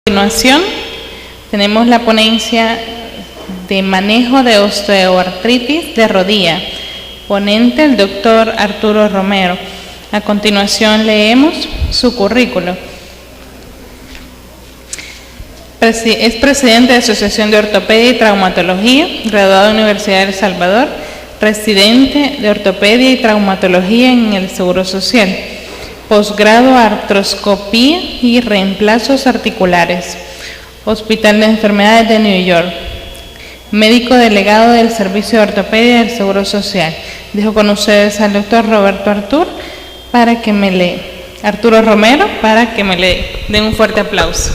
A continuación, tenemos la ponencia de manejo de osteoartritis de rodilla. Ponente, el doctor Arturo Romero. A continuación, leemos su currículo. Es presidente de Asociación de Ortopedia y Traumatología, graduado de la Universidad de El Salvador, residente de Ortopedia y Traumatología en el Seguro Social. Posgrado Artroscopía y Reemplazos Articulares, Hospital de Enfermedades de New York. Médico delegado del Servicio de Ortopedia del Seguro Social. Dejo con ustedes al doctor Roberto Arturo para que me lee. Arturo Romero, para que me lee. Den un fuerte aplauso.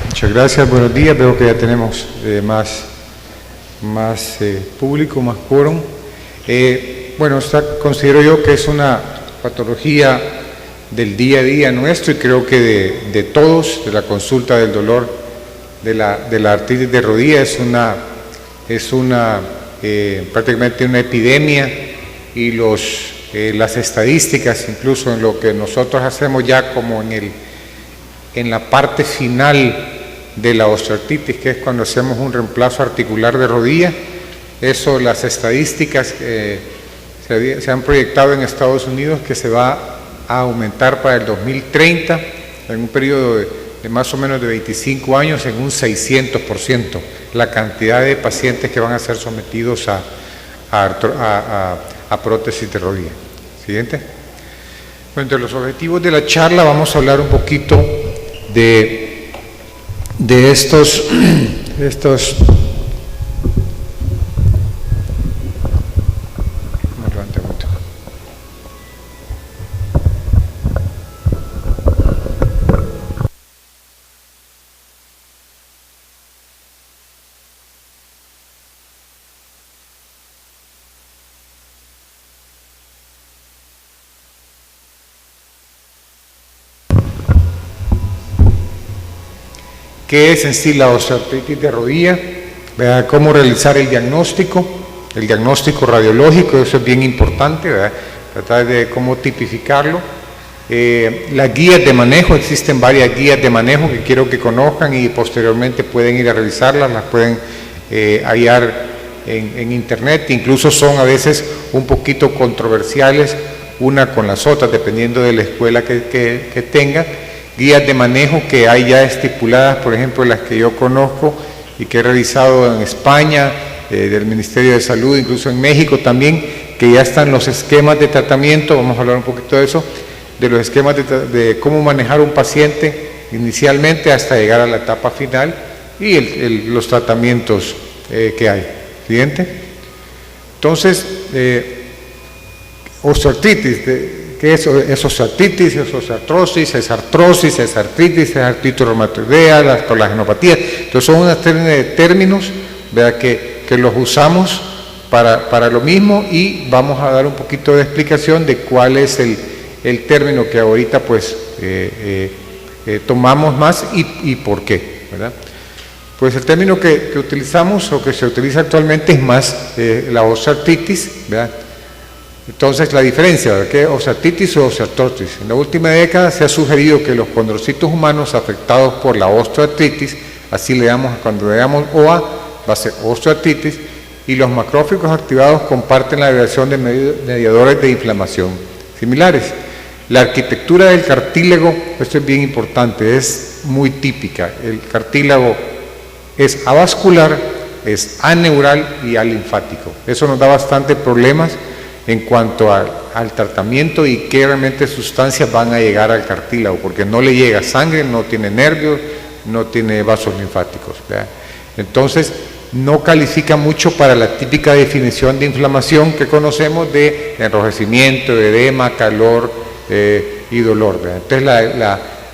Muchas gracias, buenos días. Veo que ya tenemos más público, más quórum. Bueno, considero yo que es una patología del día a día nuestro y creo que de todos, de la consulta del dolor de la artritis de rodilla, es prácticamente una epidemia, y las estadísticas, incluso en lo que nosotros hacemos ya como en la parte final de la osteoartritis, que es cuando hacemos un reemplazo articular de rodilla, las estadísticas se han proyectado en Estados Unidos que se va a aumentar para el 2030, en un periodo de más o menos de 25 años, en un 600%, la cantidad de pacientes que van a ser sometidos a prótesis de rodilla. Siguiente. Bueno, entre los objetivos de la charla vamos a hablar un poquito de estos ¿qué es en sí la osteoartritis de rodilla? ¿Verdad? ¿Cómo realizar el diagnóstico radiológico? Eso es bien importante, ¿verdad? Tratar de cómo tipificarlo. Las guías de manejo, existen varias guías de manejo que quiero que conozcan y posteriormente pueden ir a revisarlas, las pueden hallar en internet, incluso son a veces un poquito controversiales una con las otras, dependiendo de la escuela que tengan. Guías de manejo que hay ya estipuladas, por ejemplo, las que yo conozco y que he revisado en España, del Ministerio de Salud, incluso en México también, que ya están los esquemas de tratamiento. Vamos a hablar un poquito de eso, de los esquemas de cómo manejar un paciente inicialmente hasta llegar a la etapa final y los tratamientos que hay. Siguiente. Entonces, osteoartritis, ¿qué es osteoartritis? Es osteoartrosis, es artrosis, es artritis, es artritis reumatoidea, las colagenopatías. Entonces son una serie de términos, ¿verdad?, que los usamos para lo mismo, y vamos a dar un poquito de explicación de cuál es el término que ahorita pues tomamos más y por qué, ¿verdad? Pues el término que utilizamos o que se utiliza actualmente es más la osteoartritis, ¿verdad? Entonces, la diferencia, ¿verdad?, ¿qué es osteoartritis o osteoartrosis? En la última década se ha sugerido que los condrocitos humanos afectados por la osteoartritis, así le damos, cuando le damos OA, va a ser osteoartritis, y los macrófagos activados comparten la agregación de mediadores de inflamación similares. La arquitectura del cartílago, esto es bien importante, es muy típica. El cartílago es avascular, es aneural y alinfático. Eso nos da bastante problemas en cuanto al tratamiento y qué realmente sustancias van a llegar al cartílago, porque no le llega sangre, no tiene nervios, no tiene vasos linfáticos, ¿verdad? Entonces, no califica mucho para la típica definición de inflamación que conocemos de enrojecimiento, edema, calor y dolor, ¿verdad? Entonces,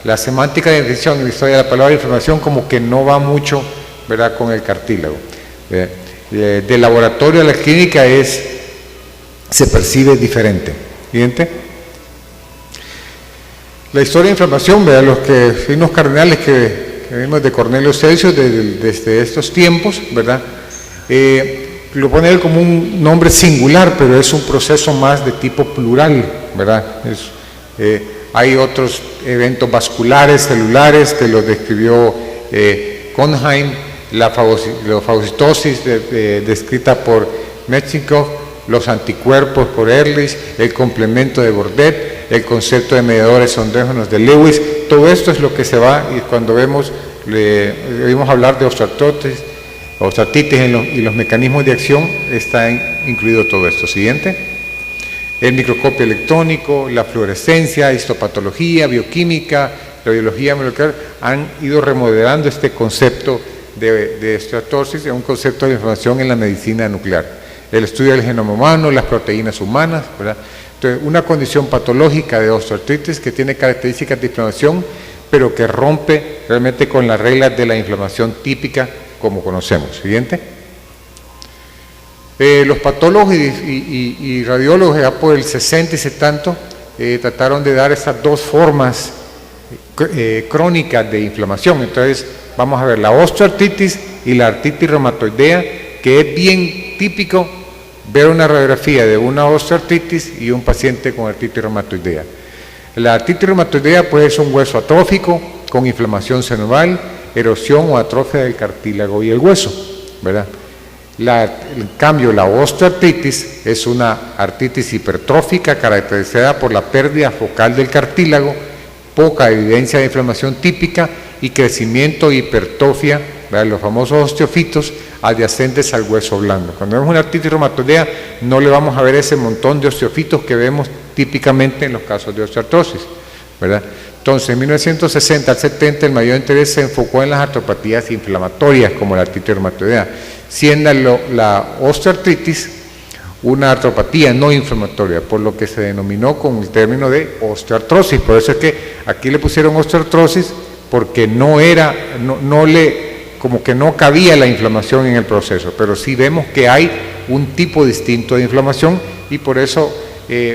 la semántica de definición en la historia de la palabra inflamación como que no va mucho, ¿verdad?, con el cartílago. Del laboratorio a la clínica se percibe diferente. ¿Siguiente? La historia de inflamación, ¿verdad?, los signos cardinales que vimos de Cornelio Celsius desde estos tiempos, ¿verdad? Lo pone él como un nombre singular, pero es un proceso más de tipo plural, ¿verdad? Hay otros eventos vasculares, celulares, que los describió Cohnheim, la fagocitosis descrita por Metchnikoff, los anticuerpos por Ehrlich, el complemento de Bordet, el concepto de mediadores endógenos de Lewis. Todo esto es lo que se va, y cuando vimos hablar de osteoartritis y los mecanismos de acción, está incluido todo esto. Siguiente. El microscopio electrónico, la fluorescencia, histopatología, bioquímica, la biología molecular han ido remodelando este concepto de osteoartrosis, un concepto de inflamación en la medicina nuclear. El estudio del genoma humano, las proteínas humanas, ¿verdad? Entonces, una condición patológica de osteoartritis que tiene características de inflamación, pero que rompe realmente con las reglas de la inflamación típica como conocemos. Siguiente. Los patólogos y radiólogos ya por el 60 y 70 trataron de dar esas dos formas crónicas de inflamación. Entonces vamos a ver la osteoartritis y la artritis reumatoidea, que es bien típico ver una radiografía de una osteoartritis y un paciente con artritis reumatoidea. La artritis reumatoidea pues es un hueso atrófico con inflamación senoval, erosión o atrofia del cartílago y el hueso, ¿verdad? En cambio, la osteoartritis es una artritis hipertrófica caracterizada por la pérdida focal del cartílago, poca evidencia de inflamación típica y crecimiento e hipertrofia, ¿verdad?, los famosos osteofitos adyacentes al hueso blando. Cuando vemos una artritis reumatoidea no le vamos a ver ese montón de osteofitos que vemos típicamente en los casos de osteoartrosis, ¿verdad? Entonces, en 1960 al 70 el mayor interés se enfocó en las artropatías inflamatorias como la artritis reumatoidea, siendo la osteoartritis una artropatía no inflamatoria, por lo que se denominó con el término de osteoartrosis. Por eso es que aquí le pusieron osteoartrosis, porque como que no cabía la inflamación en el proceso, pero sí vemos que hay un tipo distinto de inflamación y por eso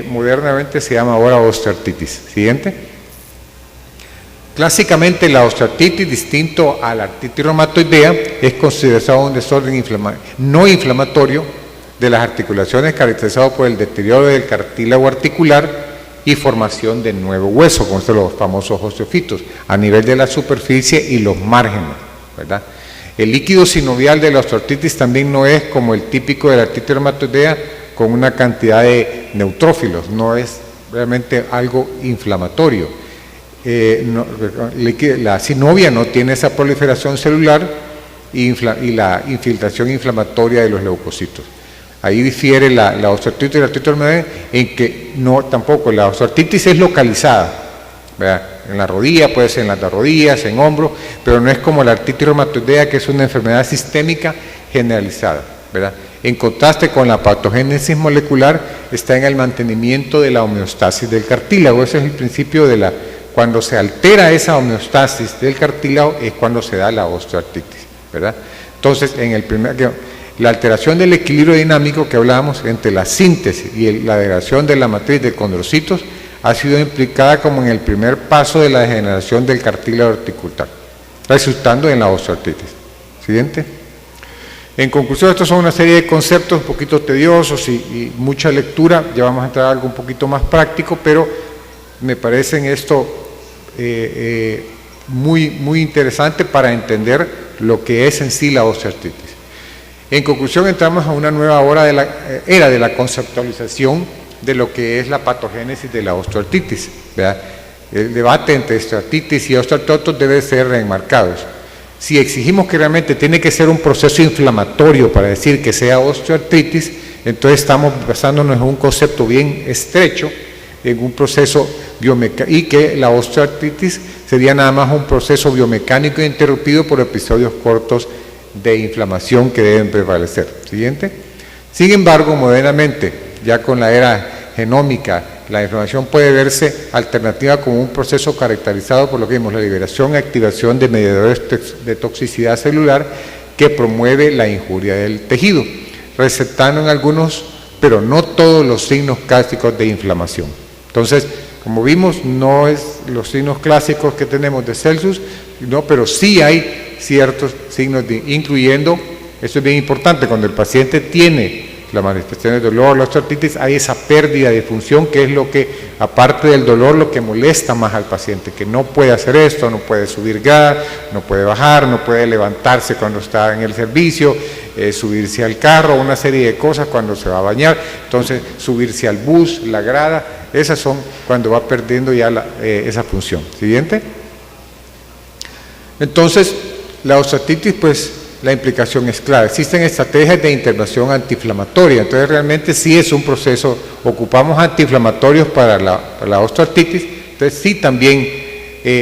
modernamente se llama ahora osteoartritis. Siguiente. Clásicamente la osteoartritis, distinto a la artritis reumatoidea, es considerado un desorden no inflamatorio de las articulaciones caracterizado por el deterioro del cartílago articular y formación de nuevo hueso, con los famosos osteofitos, a nivel de la superficie y los márgenes, ¿verdad? El líquido sinovial de la osteoartritis también no es como el típico de la artritis reumatoidea, con una cantidad de neutrófilos, no es realmente algo inflamatorio. La sinovia no tiene esa proliferación celular y la infiltración inflamatoria de los leucocitos. Ahí difiere la osteoartritis y la artritis reumatoidea en que tampoco la osteoartritis es localizada, ¿verdad? En la rodilla, puede ser en las dos rodillas, en hombro, pero no es como la artritis reumatoidea, que es una enfermedad sistémica generalizada, ¿verdad? En contraste con la patogénesis molecular, está en el mantenimiento de la homeostasis del cartílago. Ese es el principio cuando se altera esa homeostasis del cartílago es cuando se da la osteoartritis, ¿verdad? Entonces, la alteración del equilibrio dinámico que hablábamos entre la síntesis y la degradación de la matriz de condrocitos ha sido implicada como en el primer paso de la degeneración del cartílago articular, resultando en la osteoartritis. Siguiente. En conclusión, estos son una serie de conceptos un poquito tediosos y mucha lectura. Ya vamos a entrar a algo un poquito más práctico, pero me parecen esto muy interesante para entender lo que es en sí la osteoartritis. En conclusión, entramos a una nueva era de la conceptualización de lo que es la patogénesis de la osteoartritis, ¿verdad? El debate entre osteoartritis y osteoartrosis debe ser remarcado. Si exigimos que realmente tiene que ser un proceso inflamatorio para decir que sea osteoartritis, entonces estamos basándonos en un concepto bien estrecho, en un proceso biomecánico, y que la osteoartritis sería nada más un proceso biomecánico interrumpido por episodios cortos de inflamación que deben prevalecer. Siguiente. Sin embargo, modernamente, ya con la era genómica, la inflamación puede verse alternativa como un proceso caracterizado por lo que vimos, la liberación y activación de mediadores de toxicidad celular que promueve la injuria del tejido, recetando en algunos, pero no todos los signos clásicos de inflamación. Entonces, como vimos, no es los signos clásicos que tenemos de Celsius, no, pero sí hay ciertos signos, incluyendo, esto es bien importante, cuando el paciente tiene la manifestación del dolor, la osteoartritis, hay esa pérdida de función que es lo que, aparte del dolor, lo que molesta más al paciente, que no puede hacer esto, no puede subir gas, no puede bajar, no puede levantarse cuando está en el servicio, subirse al carro, una serie de cosas cuando se va a bañar, entonces subirse al bus, la grada, esas son cuando va perdiendo ya esa función. Siguiente. Entonces, la osteoartritis, pues, la implicación es clara. Existen estrategias de intervención antiinflamatoria, entonces realmente sí es un proceso, ocupamos antiinflamatorios para la osteoartritis, entonces sí también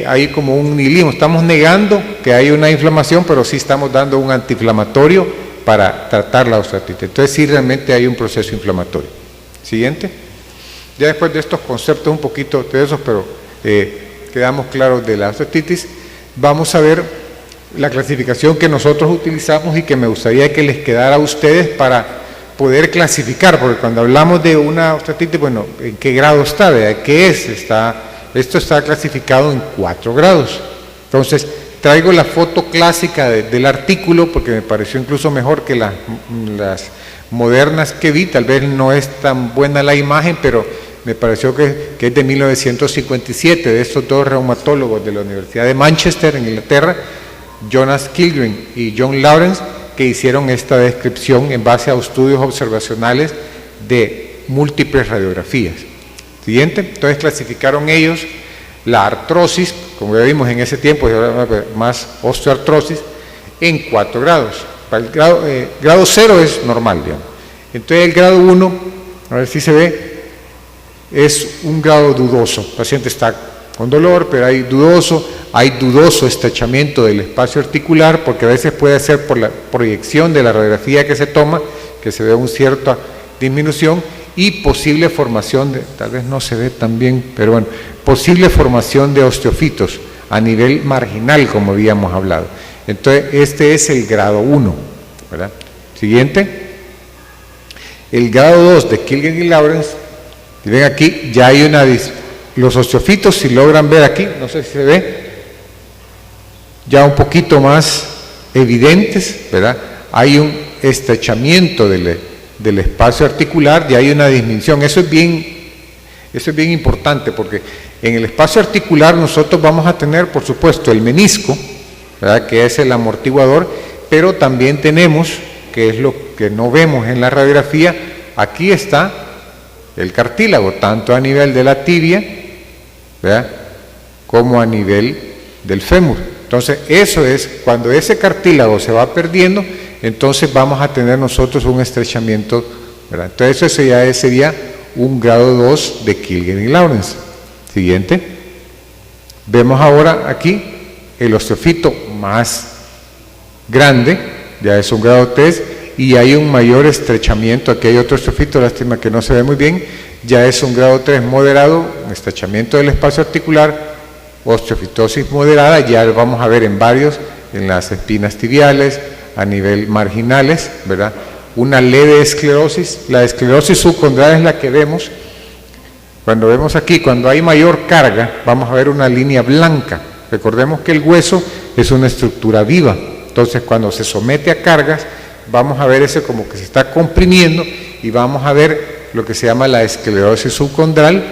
hay como un nihilismo, estamos negando que hay una inflamación, pero sí estamos dando un antiinflamatorio para tratar la osteoartritis, entonces sí realmente hay un proceso inflamatorio. Siguiente. Ya después de estos conceptos un poquito de esos, pero quedamos claros de la osteoartritis, vamos a ver la clasificación que nosotros utilizamos y que me gustaría que les quedara a ustedes para poder clasificar, porque cuando hablamos de una osteoartritis, bueno, ¿en qué grado está? ¿De qué es? Esto está clasificado en 4 grados. Entonces, traigo la foto clásica del artículo, porque me pareció incluso mejor que las modernas que vi, tal vez no es tan buena la imagen, pero me pareció que es de 1957, de estos 2 reumatólogos de la Universidad de Manchester, en Inglaterra, Jonas Kilgren y John Lawrence, que hicieron esta descripción en base a estudios observacionales de múltiples radiografías. Siguiente. Entonces clasificaron ellos la artrosis, como ya vimos en ese tiempo, más osteoartrosis, en 4 grados. Para el grado 0 es normal, digamos. Entonces el grado 1, a ver si se ve, es un grado dudoso. El paciente está con dolor, pero hay dudoso estrechamiento del espacio articular, porque a veces puede ser por la proyección de la radiografía que se toma, que se ve una cierta disminución, y posible formación de, tal vez no se ve tan bien, pero bueno, posible formación de osteofitos a nivel marginal, como habíamos hablado. Entonces, este es el grado 1, ¿verdad? Siguiente. El grado 2 de Kilgren y Lawrence, y ven aquí, ya hay los osteofitos, si logran ver aquí, no sé si se ve, ya un poquito más evidentes, ¿verdad? Hay un estrechamiento del espacio articular y hay una disminución. Eso es bien importante, porque en el espacio articular nosotros vamos a tener, por supuesto, el menisco, ¿verdad?, que es el amortiguador, pero también tenemos, que es lo que no vemos en la radiografía, aquí está el cartílago, tanto a nivel de la tibia, ¿verdad?, como a nivel del fémur. Entonces, eso es, cuando ese cartílago se va perdiendo, entonces vamos a tener nosotros un estrechamiento, ¿verdad? Entonces, eso ya sería un grado 2 de Kilgren y Lawrence. Siguiente. Vemos ahora aquí el osteofito más grande, ya es un grado 3, y hay un mayor estrechamiento. Aquí hay otro osteofito, lástima que no se ve muy bien, ya es un grado 3 moderado, un estrechamiento del espacio articular, osteofitosis moderada, ya lo vamos a ver en varios, en las espinas tibiales, a nivel marginales, ¿verdad? Una leve esclerosis, la esclerosis subcondral es la que vemos, cuando vemos aquí, cuando hay mayor carga, vamos a ver una línea blanca. Recordemos que el hueso es una estructura viva, entonces cuando se somete a cargas, vamos a ver ese como que se está comprimiendo y vamos a ver lo que se llama la esclerosis subcondral,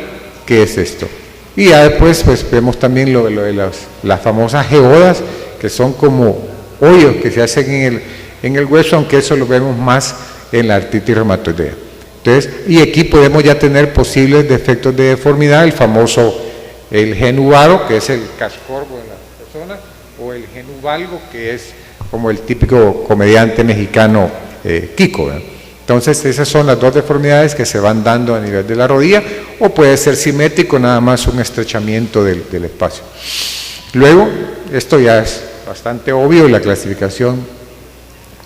que es esto. Y ya después pues vemos también lo de las famosas geodas, que son como hoyos que se hacen en el hueso, aunque eso lo vemos más en la artritis reumatoidea. Entonces, y aquí podemos ya tener posibles defectos de deformidad, el famoso el genu varo, que es el cascorbo de la persona, o el genu valgo, que es como el típico comediante mexicano Kiko, ¿verdad? Entonces, esas son las dos deformidades que se van dando a nivel de la rodilla, o puede ser simétrico, nada más un estrechamiento del espacio. Luego, esto ya es bastante obvio, la clasificación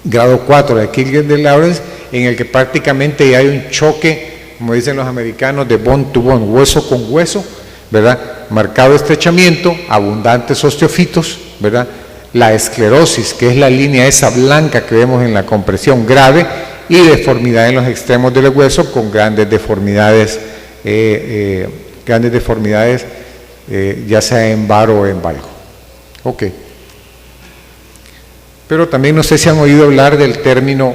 grado 4 de Kilgren y Lawrence, en el que prácticamente ya hay un choque, como dicen los americanos, de bone to bone, hueso con hueso, ¿verdad? Marcado estrechamiento, abundantes osteofitos, ¿verdad? La esclerosis, que es la línea esa blanca que vemos en la compresión grave, y deformidad en los extremos del hueso con grandes deformidades, ya sea en varo o en valgo. Ok. Pero también no sé si han oído hablar del término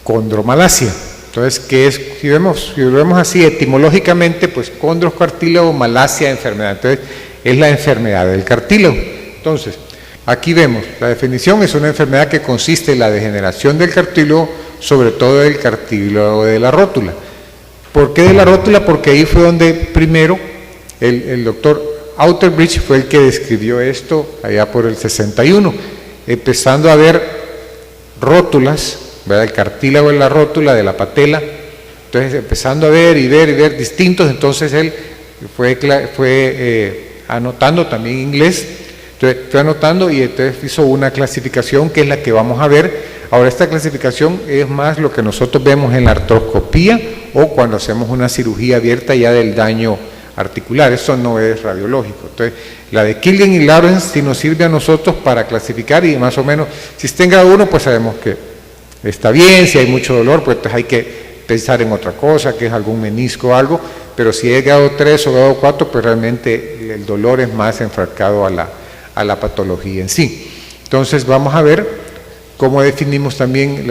condromalacia. Entonces, ¿qué es? Si lo vemos así etimológicamente, pues condros, cartílago, malacia, enfermedad. Entonces, es la enfermedad del cartílago. Entonces, aquí vemos, la definición es una enfermedad que consiste en la degeneración del cartílago, sobre todo del cartílago de la rótula. ¿Por qué de la rótula? Porque ahí fue donde primero el doctor Outerbridge fue el que describió esto allá por el 61, empezando a ver rótulas, ¿verdad? El cartílago en la rótula de la patela, entonces empezando a ver y ver distintos, entonces él fue anotando también inglés, entonces fue anotando y entonces hizo una clasificación que es la que vamos a ver. Ahora esta clasificación es más lo que nosotros vemos en la artroscopía o cuando hacemos una cirugía abierta ya del daño articular, eso no es radiológico. Entonces la de Killian y Lawrence sí nos sirve a nosotros para clasificar y más o menos si está en grado 1 pues sabemos que está bien, si hay mucho dolor pues hay que pensar en otra cosa, que es algún menisco o algo, pero si es grado 3 o grado 4 pues realmente el dolor es más enfrascado a la patología en sí. Entonces vamos a ver cómo definimos también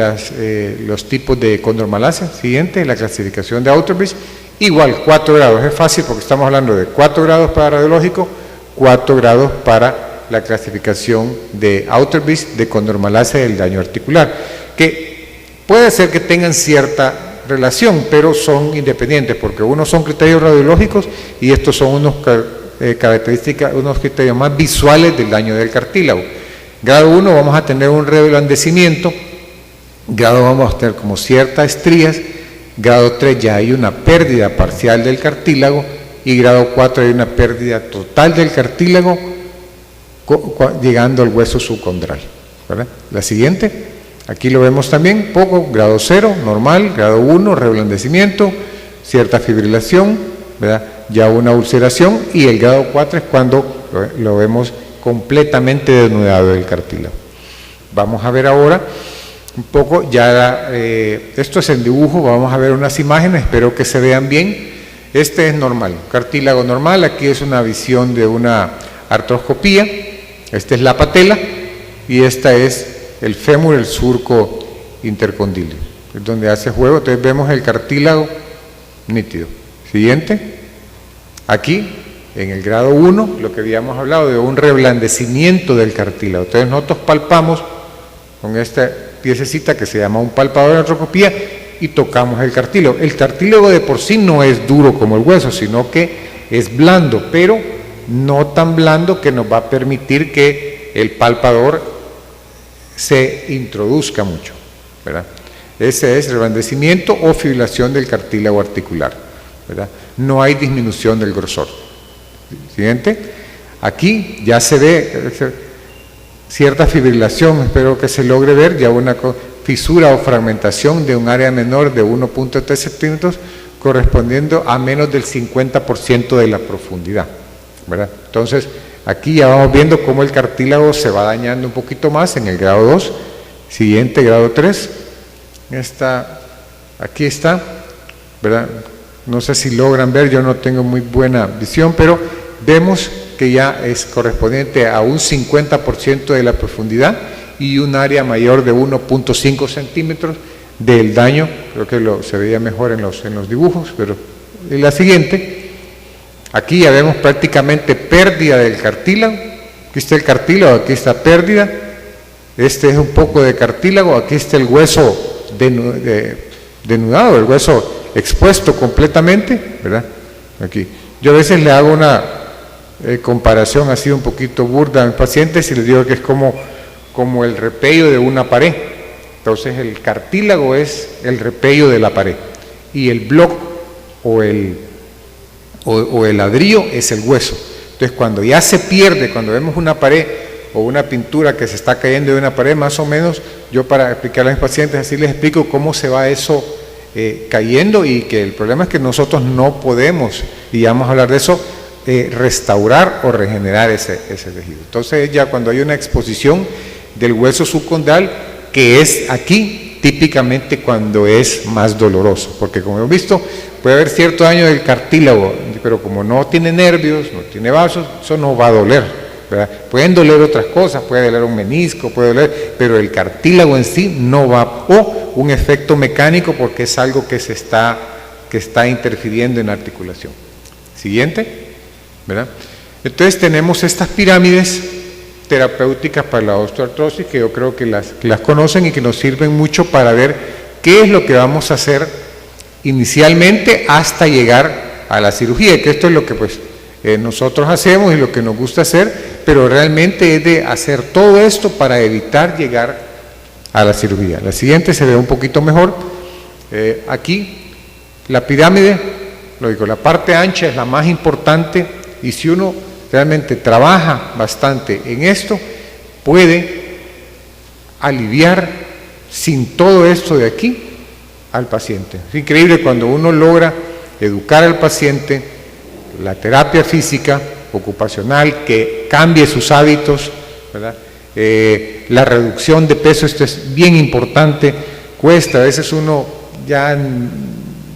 los tipos de condromalacia. Siguiente, la clasificación de Outerbridge. Igual, 4 grados, es fácil porque estamos hablando de 4 grados para radiológico, 4 grados para la clasificación de Outerbridge de condromalacia del daño articular, que puede ser que tengan cierta relación, pero son independientes, porque unos son criterios radiológicos y estos son unos criterios más visuales del daño del cartílago. Grado 1 vamos a tener un reblandecimiento, grado 2 vamos a tener como ciertas estrías, grado 3 ya hay una pérdida parcial del cartílago y grado 4 hay una pérdida total del cartílago llegando al hueso subcondral, ¿verdad? La siguiente, aquí lo vemos también, poco, grado 0, normal, grado 1, reblandecimiento, cierta fibrilación, ¿verdad? Ya una ulceración y el grado 4 es cuando lo vemos completamente desnudado del cartílago. Vamos a ver ahora un poco, ya esto es en dibujo, vamos a ver unas imágenes, espero que se vean bien. Este es normal, cartílago normal, aquí es una visión de una artroscopía, esta es la patela y esta es el fémur, el surco intercondilio, es donde hace juego, entonces vemos el cartílago nítido. Siguiente, aquí en el grado 1, lo que habíamos hablado de un reblandecimiento del cartílago. Entonces nosotros palpamos con esta piececita que se llama un palpador de artroscopía y tocamos el cartílago. El cartílago de por sí no es duro como el hueso, sino que es blando, pero no tan blando que nos va a permitir que el palpador se introduzca mucho, ¿verdad? Ese es reblandecimiento o fibrilación del cartílago articular, ¿verdad? No hay disminución del grosor. Siguiente, aquí ya se ve cierta fibrilación, espero que se logre ver, ya una fisura o fragmentación de un área menor de 1.3 centímetros correspondiendo a menos del 50% de la profundidad, ¿verdad? Entonces, aquí ya vamos viendo cómo el cartílago se va dañando un poquito más en el grado 2, siguiente, grado 3, aquí está, ¿verdad? No sé si logran ver, yo no tengo muy buena visión, pero vemos que ya es correspondiente a un 50% de la profundidad y un área mayor de 1.5 centímetros del daño. Creo que se veía mejor en los dibujos, pero en la siguiente, aquí ya vemos prácticamente pérdida del cartílago. Aquí está el cartílago, aquí está pérdida, este es un poco de cartílago, aquí está el hueso denudado, el hueso expuesto completamente, ¿verdad? Aquí. Yo a veces le hago una comparación así un poquito burda a mis pacientes y les digo que es como el repello de una pared. Entonces el cartílago es el repello de la pared y el bloque o el ladrillo es el hueso. Entonces cuando ya se pierde, cuando vemos una pared o una pintura que se está cayendo de una pared, más o menos, yo para explicarle a mis pacientes así les explico cómo se va eso cayendo y que el problema es que nosotros no podemos, y ya vamos a hablar de eso, restaurar o regenerar ese tejido. Entonces ya cuando hay una exposición del hueso subcondral, que es aquí típicamente cuando es más doloroso, porque como hemos visto puede haber cierto daño del cartílago, pero como no tiene nervios, no tiene vasos, eso no va a doler, ¿verdad? Pueden doler otras cosas, puede doler un menisco, puede doler, pero el cartílago en sí no va, o un efecto mecánico porque es algo que está interfiriendo en la articulación. Siguiente, ¿verdad? Entonces tenemos estas pirámides terapéuticas para la osteoartrosis que yo creo que las conocen y que nos sirven mucho para ver qué es lo que vamos a hacer inicialmente hasta llegar a la cirugía, que esto es lo que pues nosotros hacemos y lo que nos gusta hacer, pero realmente es de hacer todo esto para evitar llegar a la cirugía. La siguiente se ve un poquito mejor. Aquí la pirámide, lo digo, la parte ancha es la más importante y si uno realmente trabaja bastante en esto, puede aliviar sin todo esto de aquí al paciente. Es increíble cuando uno logra educar al paciente, la terapia física, ocupacional, que cambie sus hábitos, ¿verdad? La reducción de peso, esto es bien importante, cuesta, a veces uno ya,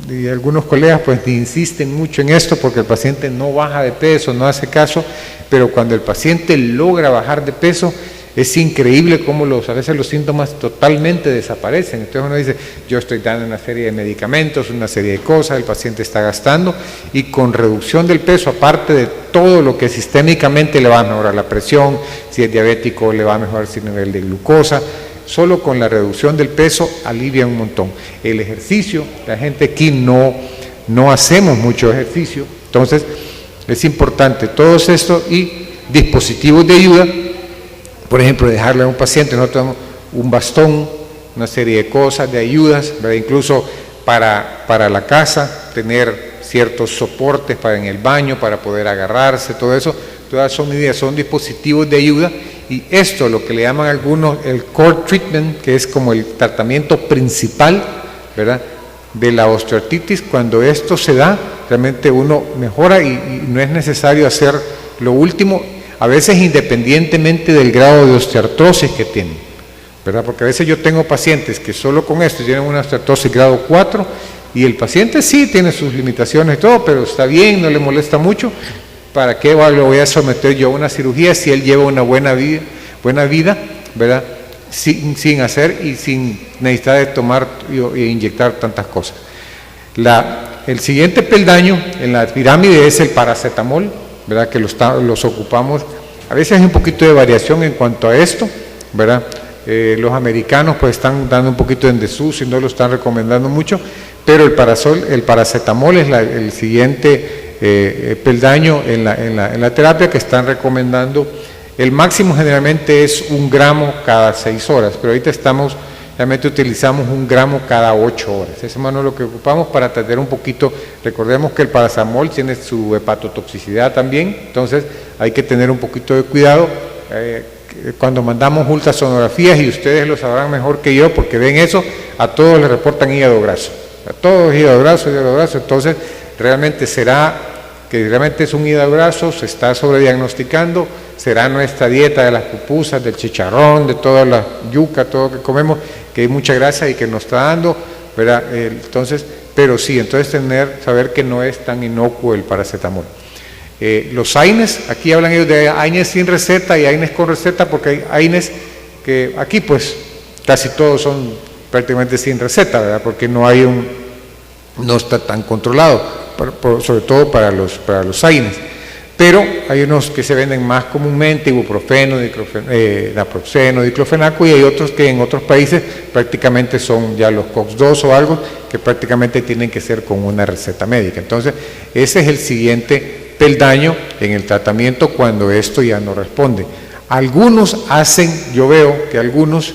y algunos colegas pues insisten mucho en esto porque el paciente no baja de peso, no hace caso, pero cuando el paciente logra bajar de peso, es increíble cómo a veces los síntomas totalmente desaparecen. Entonces uno dice, yo estoy dando una serie de medicamentos, una serie de cosas, el paciente está gastando, y con reducción del peso, aparte de todo lo que sistémicamente le va a mejorar la presión, si es diabético le va a mejorar su nivel de glucosa, solo con la reducción del peso alivia un montón. El ejercicio, la gente aquí no hacemos mucho ejercicio, entonces es importante todo esto y dispositivos de ayuda. Por ejemplo, dejarle a un paciente, nosotros damos un bastón, una serie de cosas, de ayudas, ¿verdad? Incluso para la casa, tener ciertos soportes para en el baño, para poder agarrarse, todo eso, todas son medidas, son dispositivos de ayuda, y esto, lo que le llaman algunos el core treatment, que es como el tratamiento principal, ¿verdad?, de la osteoartritis. Cuando esto se da, realmente uno mejora y no es necesario hacer lo último, a veces independientemente del grado de osteoartrosis que tienen, ¿verdad? Porque a veces yo tengo pacientes que solo con esto tienen una osteoartrosis grado 4 y el paciente sí tiene sus limitaciones y todo, pero está bien, no le molesta mucho. ¿Para qué lo voy a someter yo a una cirugía si él lleva una buena vida, ¿verdad? Sin hacer y sin necesidad de tomar e inyectar tantas cosas. El siguiente peldaño en la pirámide es el paracetamol, ¿verdad?, que los ocupamos. A veces hay un poquito de variación en cuanto a esto, ¿verdad? Los americanos pues están dando un poquito en desuso y no lo están recomendando mucho, pero el paracetamol es el siguiente peldaño en la terapia que están recomendando. El máximo generalmente es 1 gramo cada 6 horas, pero ahorita realmente utilizamos 1 gramo cada 8 horas. Eso es más lo que ocupamos para tratar un poquito. Recordemos que el paracetamol tiene su hepatotoxicidad también, entonces hay que tener un poquito de cuidado cuando mandamos ultrasonografías, y ustedes lo sabrán mejor que yo porque ven eso, a todos les reportan hígado graso, a todos hígado graso, entonces realmente será que realmente es un hígado graso, se está sobrediagnosticando, será nuestra dieta de las pupusas, del chicharrón, de toda la yuca, todo lo que comemos, que hay mucha grasa y que nos está dando, ¿verdad? Entonces, pero sí, entonces saber que no es tan inocuo el paracetamol. Los AINES, aquí hablan ellos de AINES sin receta y AINES con receta, porque hay AINES que aquí pues casi todos son prácticamente sin receta, ¿verdad? Porque no está tan controlado, sobre todo para los AINES. Pero hay unos que se venden más comúnmente, ibuprofeno, naproxeno, diclofenaco, y hay otros que en otros países prácticamente son ya los COX-2 o algo que prácticamente tienen que ser con una receta médica. Entonces, ese es el siguiente peldaño en el tratamiento cuando esto ya no responde. Algunos yo veo que algunos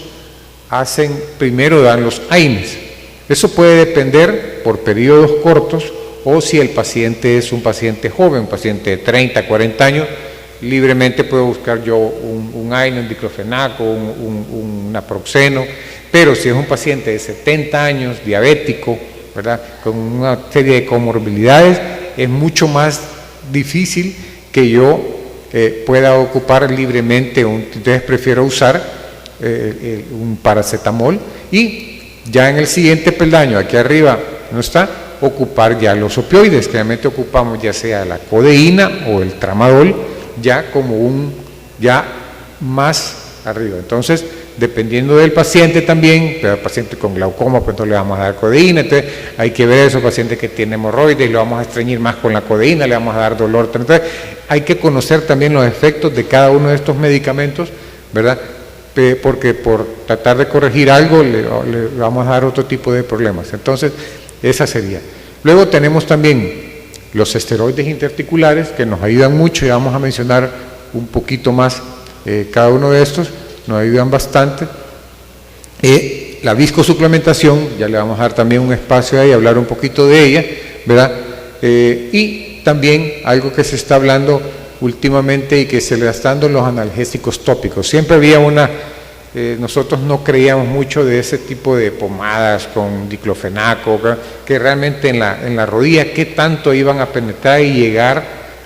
primero dan los AINES. Eso puede depender por periodos cortos, o si el paciente es un paciente joven, un paciente de 30, 40 años, libremente puedo buscar yo un AINE, un diclofenaco, un naproxeno, pero si es un paciente de 70 años, diabético, ¿verdad?, con una serie de comorbilidades, es mucho más difícil que yo pueda ocupar libremente, entonces prefiero usar un paracetamol, y ya en el siguiente peldaño, aquí arriba no está, ocupar ya los opioides, que realmente ocupamos ya sea la codeína o el tramadol, ya como ya más arriba. Entonces, dependiendo del paciente también, pero el paciente con glaucoma, pues entonces le vamos a dar codeína, entonces hay que ver eso, paciente que tiene hemorroides, lo vamos a estreñir más con la codeína, le vamos a dar dolor. Entonces, hay que conocer también los efectos de cada uno de estos medicamentos, ¿verdad? Porque por tratar de corregir algo le vamos a dar otro tipo de problemas. Entonces, esa sería. Luego tenemos también los esteroides interarticulares que nos ayudan mucho, y vamos a mencionar un poquito más cada uno de estos, nos ayudan bastante. La viscosuplementación, ya le vamos a dar también un espacio ahí, hablar un poquito de ella, ¿verdad? Y también algo que se está hablando últimamente y que se le está dando los analgésicos tópicos. Siempre había nosotros no creíamos mucho de ese tipo de pomadas con diclofenaco, que realmente en la rodilla, qué tanto iban a penetrar y llegar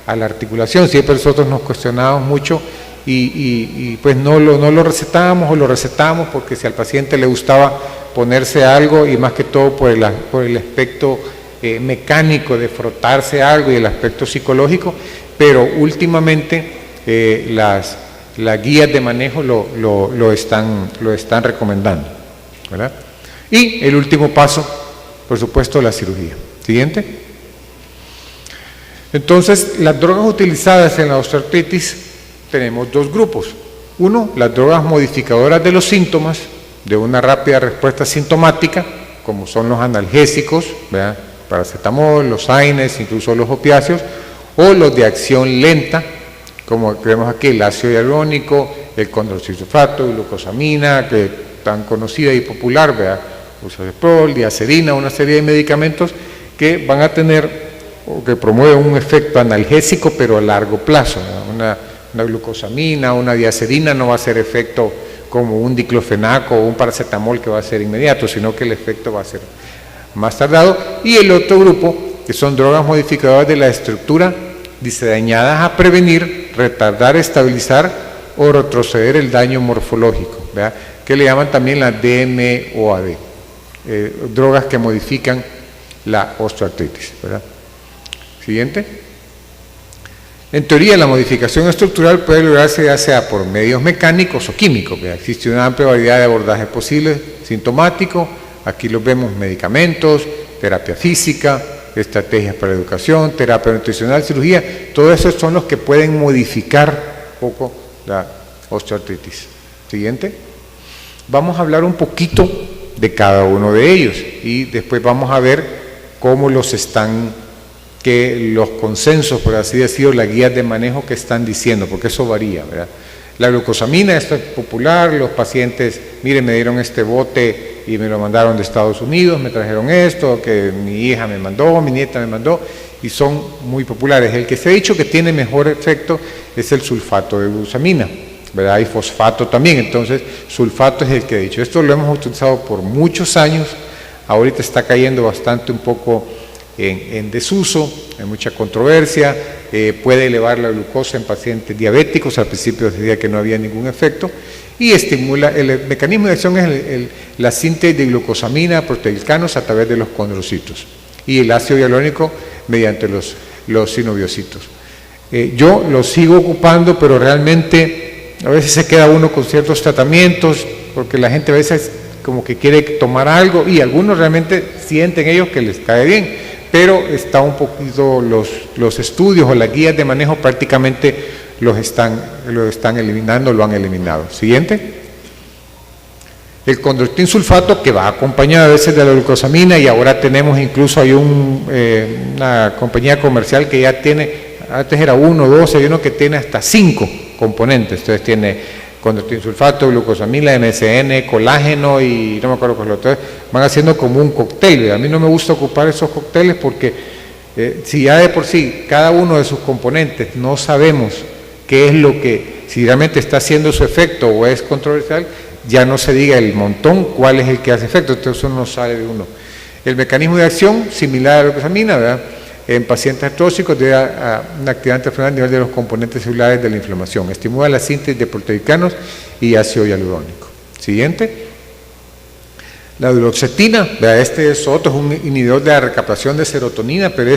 a la articulación. Siempre nosotros nos cuestionábamos mucho y pues no lo recetábamos, o lo recetábamos porque si al paciente le gustaba ponerse algo, y más que todo por el aspecto mecánico de frotarse algo y el aspecto psicológico, pero últimamente las guías de manejo lo están recomendando, ¿verdad? Y el último paso, por supuesto, la cirugía. Siguiente. Entonces, las drogas utilizadas en la osteoartritis, tenemos dos grupos. Uno, las drogas modificadoras de los síntomas, de una rápida respuesta sintomática, como son los analgésicos, ¿verdad? Paracetamol, los AINES, incluso los opiáceos, o los de acción lenta, como vemos aquí, el ácido hialurónico, el condroxisulfato, glucosamina, que es tan conocida y popular, ¿verdad? Usodeprol, diacerina, una serie de medicamentos que van a tener, o que promueven un efecto analgésico, pero a largo plazo, ¿verdad? Una glucosamina, una diacerina no va a hacer efecto como un diclofenaco o un paracetamol que va a ser inmediato, sino que el efecto va a ser más tardado. Y el otro grupo, que son drogas modificadoras de la estructura, diseñadas a prevenir, retardar, estabilizar o retroceder el daño morfológico, ¿verdad? Que le llaman también la DMOAD, drogas que modifican la osteoartritis, ¿verdad? Siguiente. En teoría, la modificación estructural puede lograrse ya sea por medios mecánicos o químicos, ¿verdad? Existe una amplia variedad de abordajes posibles, sintomático, aquí los vemos: medicamentos, terapia física, estrategias para educación, terapia nutricional, cirugía. Todos esos son los que pueden modificar un poco la osteoartritis. Siguiente. Vamos a hablar un poquito de cada uno de ellos y después vamos a ver cómo que los consensos, por así decirlo, las guías de manejo que están diciendo, porque eso varía, ¿verdad? La glucosamina, esto es popular, los pacientes, miren, me dieron este bote y me lo mandaron de Estados Unidos, me trajeron esto, que mi hija me mandó, mi nieta me mandó, y son muy populares. El que se ha dicho que tiene mejor efecto es el sulfato de glucosamina, ¿verdad? Hay fosfato también, entonces sulfato es el que he dicho. Esto lo hemos utilizado por muchos años, ahorita está cayendo bastante un poco en desuso, hay mucha controversia, puede elevar la glucosa en pacientes diabéticos. Al principio decía que no había ningún efecto, y estimula, el mecanismo de acción es la síntesis de glucosamina, proteoglicanos a través de los condrocitos, y el ácido hialurónico mediante los sinoviocitos. Yo lo sigo ocupando, pero realmente a veces se queda uno con ciertos tratamientos, porque la gente a veces como que quiere tomar algo, y algunos realmente sienten ellos que les cae bien, pero está un poquito, los estudios o las guías de manejo prácticamente lo están eliminando, lo han eliminado. Siguiente. El condroitin sulfato, que va acompañado a veces de la glucosamina, y ahora tenemos incluso, hay una compañía comercial que ya tiene, antes era 1, 2, hay uno que tiene hasta 5 componentes. Entonces tiene condroitin sulfato, glucosamina, MSM, colágeno y no me acuerdo cuál otro. Van haciendo como un cóctel. A mí no me gusta ocupar esos cócteles porque si ya de por sí cada uno de sus componentes no sabemos qué es lo que, si realmente está haciendo su efecto o es controversial, ya no se diga el montón cuál es el que hace efecto, entonces uno no sale de uno. El mecanismo de acción, similar a la glucosamina, ¿verdad? En pacientes artrósicos debe un activante frenal a nivel de los componentes celulares de la inflamación. Estimula la síntesis de proteoglicanos y ácido hialurónico. Siguiente. La duloxetina, este es otro, es un inhibidor de la recaptación de serotonina, pero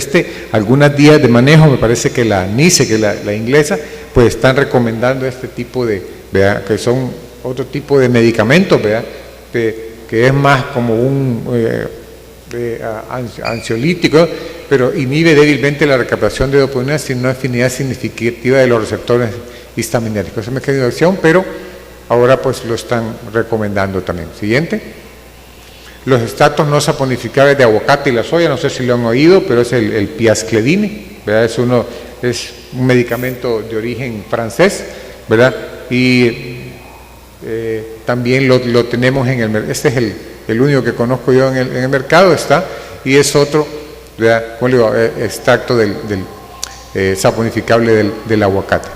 algunas guías de manejo, me parece que la NICE, que es la inglesa, pues están recomendando este tipo de, ¿verdad?, que son otro tipo de medicamentos, ¿verdad?, que es más como un ansiolítico, pero inhibe débilmente la recaptación de dopamina sin una afinidad significativa de los receptores histaminérgicos. Es un mecanismo de acción, pero ahora pues lo están recomendando también. Siguiente. Los extractos no saponificables de aguacate y la soya, no sé si lo han oído, pero es el piascledine, ¿verdad? Es un medicamento de origen francés, ¿verdad? Y también lo tenemos en el mercado. Este es el único que conozco yo en el mercado, está, y es otro, ¿verdad?, como digo, extracto del saponificable del aguacate.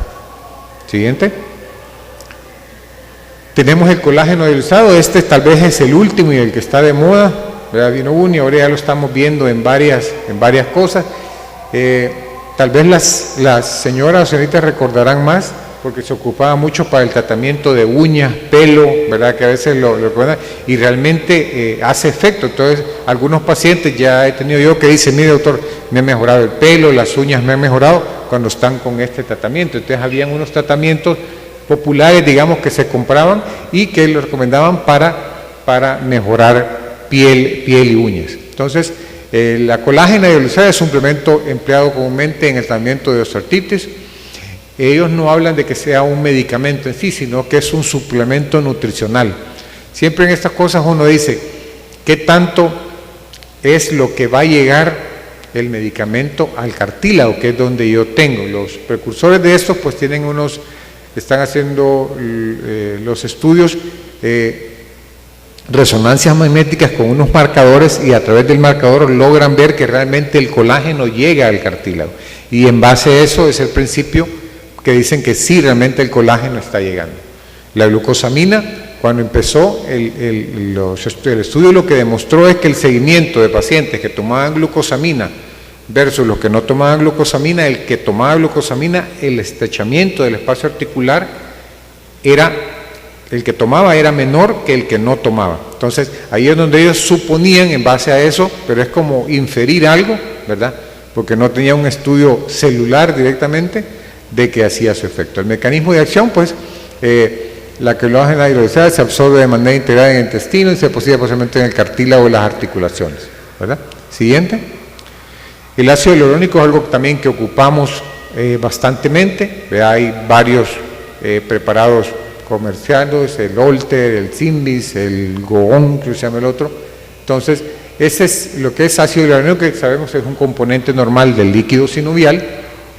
Siguiente. Tenemos el colágeno hidrolizado, este tal vez es el último y el que está de moda, ¿verdad? Vino uno y ahora ya lo estamos viendo en varias cosas. Tal vez las señoras o señoritas recordarán más, porque se ocupaba mucho para el tratamiento de uñas, pelo, ¿verdad?, que a veces lo recuerdan, y realmente hace efecto. Entonces, algunos pacientes ya he tenido yo que dicen, mire doctor, me ha mejorado el pelo, las uñas me han mejorado cuando están con este tratamiento. Entonces, habían unos tratamientos populares, digamos, que se compraban y que lo recomendaban para mejorar piel y uñas. Entonces, la colágena hidrolizada es un suplemento empleado comúnmente en el tratamiento de osteoartritis. Ellos no hablan de que sea un medicamento en sí, sino que es un suplemento nutricional. Siempre en estas cosas uno dice, ¿qué tanto es lo que va a llegar el medicamento al cartílago, que es donde yo tengo? Los precursores de estos pues tienen están haciendo los estudios, resonancias magnéticas con unos marcadores, y a través del marcador logran ver que realmente el colágeno llega al cartílago, y en base a eso es el principio que dicen que sí, realmente el colágeno está llegando. La glucosamina, cuando empezó el estudio, lo que demostró es que el seguimiento de pacientes que tomaban glucosamina versus los que no tomaban glucosamina, el que tomaba glucosamina, el estrechamiento del espacio articular el que tomaba era menor que el que no tomaba. Entonces, ahí es donde ellos suponían en base a eso, pero es como inferir algo, ¿verdad?, porque no tenía un estudio celular directamente de que hacía su efecto. El mecanismo de acción, pues, la colágena hidrolizada se absorbe de manera integral en el intestino y se deposita posiblemente en el cartílago y las articulaciones, ¿verdad? Siguiente. El ácido hialurónico es algo también que ocupamos bastantemente, ¿verdad? Hay varios preparados comerciales, el Olter, el Zimbis, el Goon, que se llama el otro. Entonces, ese es lo que es ácido hialurónico, que sabemos es un componente normal del líquido sinovial,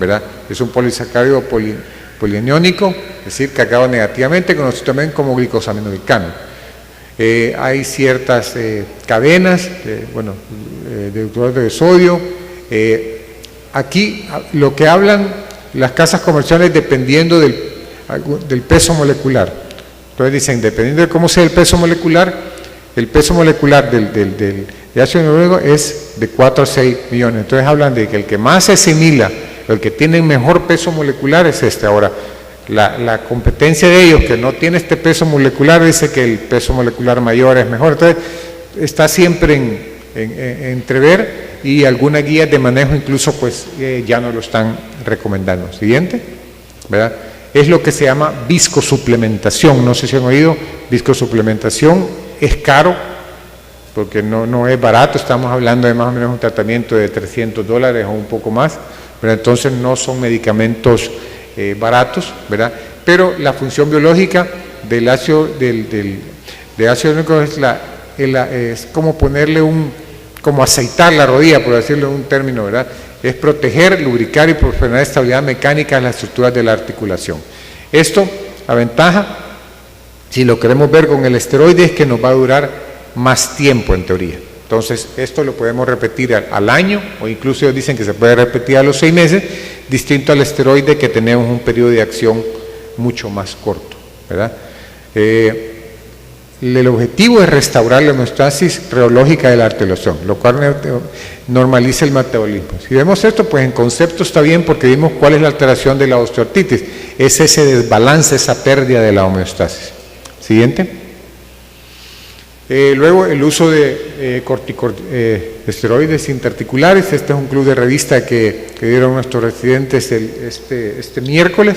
¿verdad? Es un polisacárido polianiónico, es decir, cargado negativamente, conocido también como glicosaminoglicano. Hay ciertas cadenas, de cloruro de sodio. Aquí lo que hablan las casas comerciales, dependiendo del peso molecular. Entonces dicen, dependiendo de cómo sea el peso molecular de ácido hialurónico es de 4 a 6 millones. Entonces hablan de que el que más se asimila, el que tiene mejor peso molecular es este. Ahora, la competencia de ellos, que no tiene este peso molecular, dice que el peso molecular mayor es mejor. Entonces, está siempre en entrever, y algunas guías de manejo incluso pues ya no lo están recomendando. Siguiente, ¿verdad? Es lo que se llama viscosuplementación. No sé si han oído, viscosuplementación es caro, porque no es barato. Estamos hablando de más o menos un tratamiento de $300 o un poco más, pero entonces no son medicamentos baratos, ¿verdad? Pero la función biológica del ácido hialurónico es como ponerle como aceitar la rodilla, por decirlo en un término, ¿verdad? Es proteger, lubricar y proporcionar estabilidad mecánica a las estructuras de la articulación. Esto, la ventaja, si lo queremos ver con el esteroide, es que nos va a durar más tiempo en teoría. Entonces, esto lo podemos repetir al año, o incluso ellos dicen que se puede repetir a los 6 meses, distinto al esteroide, que tenemos un periodo de acción mucho más corto, ¿verdad? El objetivo es restaurar la homeostasis reológica de la articulación, lo cual normaliza el metabolismo. Si vemos esto, pues en concepto está bien, porque vimos cuál es la alteración de la osteoartritis, es ese desbalance, esa pérdida de la homeostasis. Siguiente. Luego, el uso de esteroides interarticulares. Este es un club de revista que dieron nuestros residentes este miércoles,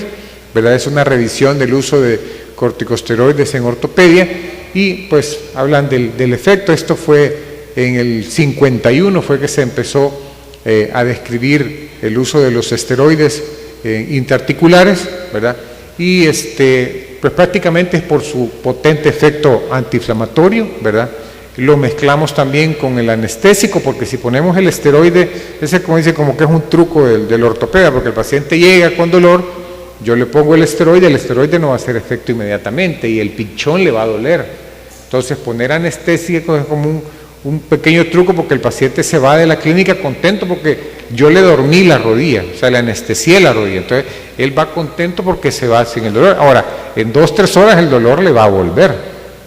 ¿verdad? Es una revisión del uso de corticosteroides en ortopedia y pues hablan del efecto. Esto fue en el 51, fue que se empezó a describir el uso de los esteroides intraarticulares, ¿verdad? Y pues prácticamente es por su potente efecto antiinflamatorio, ¿verdad? Lo mezclamos también con el anestésico, porque si ponemos el esteroide, ese como dice, como que es un truco del ortopeda, porque el paciente llega con dolor, yo le pongo el esteroide no va a hacer efecto inmediatamente y el pinchón le va a doler. Entonces poner anestésico es como un pequeño truco, porque el paciente se va de la clínica contento porque yo le dormí la rodilla, o sea, le anestesié la rodilla, entonces él va contento porque se va sin el dolor. Ahora, en 2-3 horas el dolor le va a volver,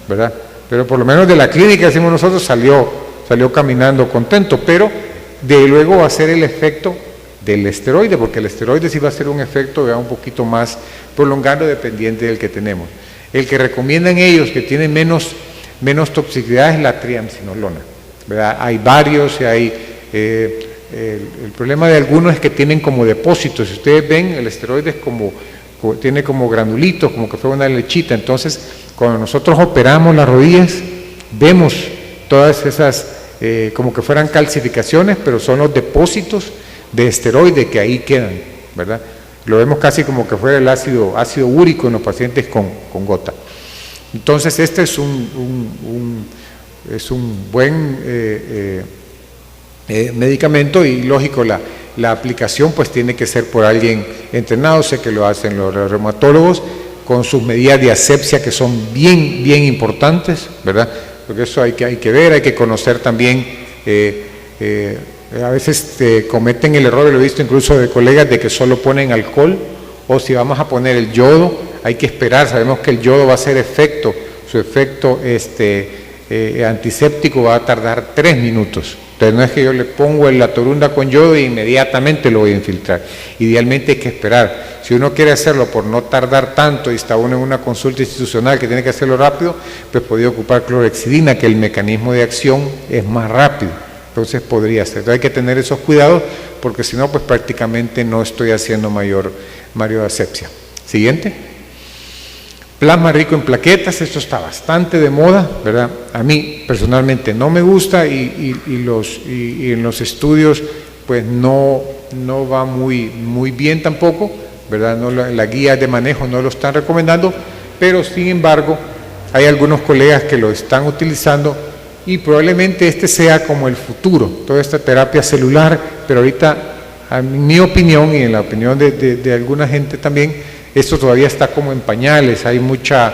¿verdad? Pero por lo menos de la clínica, decimos nosotros, salió caminando contento, pero de luego va a ser el efecto del esteroide, porque el esteroide sí va a ser un efecto un poquito más prolongado dependiente del que tenemos. El que recomiendan ellos, que tiene menos toxicidad, es la triamcinolona, ¿verdad? Hay varios y hay... el problema de algunos es que tienen como depósitos. Si ustedes ven, el esteroide es tiene como granulitos, como que fue una lechita. Entonces, cuando nosotros operamos las rodillas, vemos todas esas, como que fueran calcificaciones, pero son los depósitos de esteroide que ahí quedan, ¿verdad? Lo vemos casi como que fuera el ácido úrico en los pacientes con gota. Entonces, este es un buen medicamento y lógico, la aplicación pues tiene que ser por alguien entrenado. Sé que lo hacen los reumatólogos con sus medidas de asepsia, que son bien importantes, ¿verdad? Porque eso hay que ver, hay que conocer también. A veces cometen el error, lo he visto incluso de colegas, de que solo ponen alcohol, o si vamos a poner el yodo, hay que esperar. Sabemos que el yodo va a hacer su efecto antiséptico va a tardar 3 minutos. Entonces no es que yo le pongo la torunda con yodo e inmediatamente lo voy a infiltrar. Idealmente hay que esperar. Si uno quiere hacerlo por no tardar tanto y está uno en una consulta institucional que tiene que hacerlo rápido, pues podría ocupar clorhexidina, que el mecanismo de acción es más rápido. Entonces podría ser. Entonces hay que tener esos cuidados, porque si no, pues prácticamente no estoy haciendo mayor asepsia. Siguiente. Plasma rico en plaquetas, esto está bastante de moda, ¿verdad? A mí personalmente no me gusta y en los estudios pues no va muy bien tampoco, ¿verdad? No, la guía de manejo no lo están recomendando, pero sin embargo hay algunos colegas que lo están utilizando y probablemente este sea como el futuro, toda esta terapia celular, pero ahorita, en mi opinión y en la opinión de alguna gente también, esto todavía está como en pañales, hay mucha